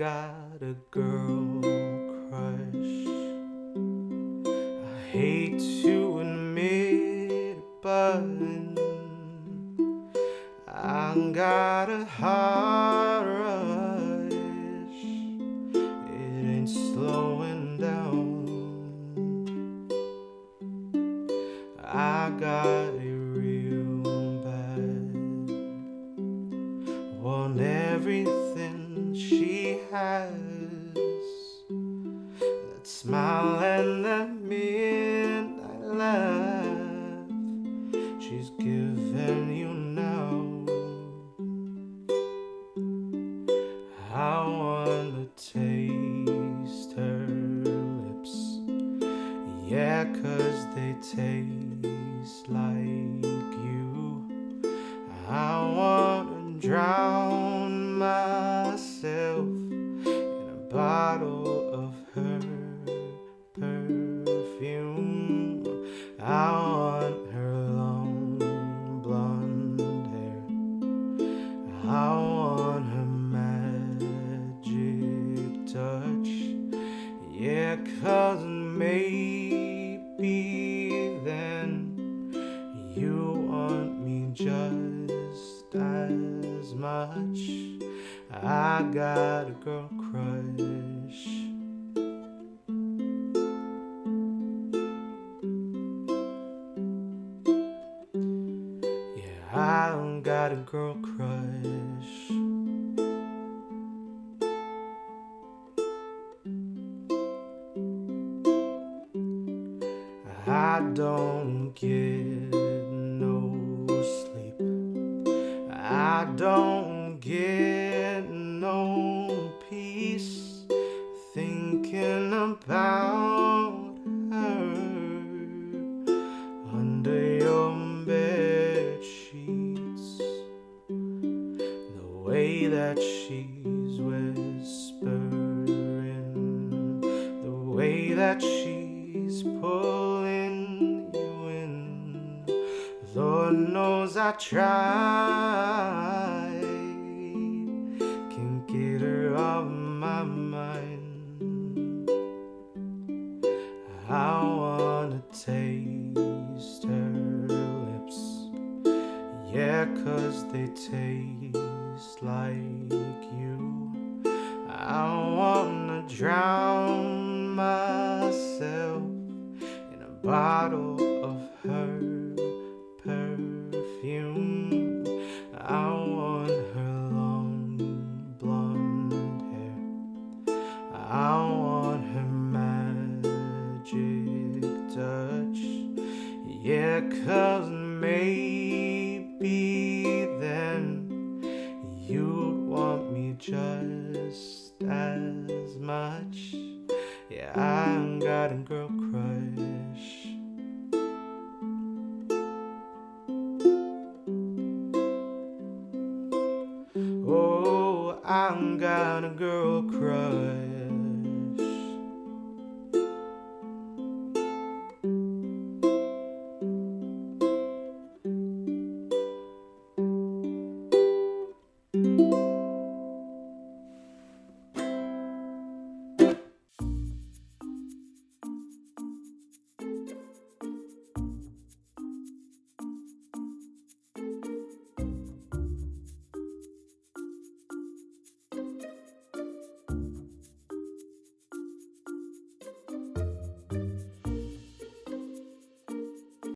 got a girl crush. I hate to admit it, but I got a heart rush. It ain't slowing down. I got it real bad. Want everything she has. That smile and that midnight laugh she's given you now. I wanna taste her lips, yeah, 'cause they taste like you. I wanna drown myself in a bottle of her perfume. I want her long blonde hair. I want her magic touch, yeah, 'cause maybe then you want me just as much. I got a girl crush. Yeah, I got a girl crush. I don't get no sleep. I don't get no peace thinking about her under your bed sheets. The way that she's whispering, the way that she's pulling you in. Lord knows I tried, can't get her off my mind. I wanna taste her lips, yeah, 'cause they taste like you. I wanna drown myself in a bottle of her perfume. I want her long blonde hair. I want her magic touch, yeah, 'cause maybe then you'd want me just as much. Yeah, I got a girl crush. Oh, I got a girl crush.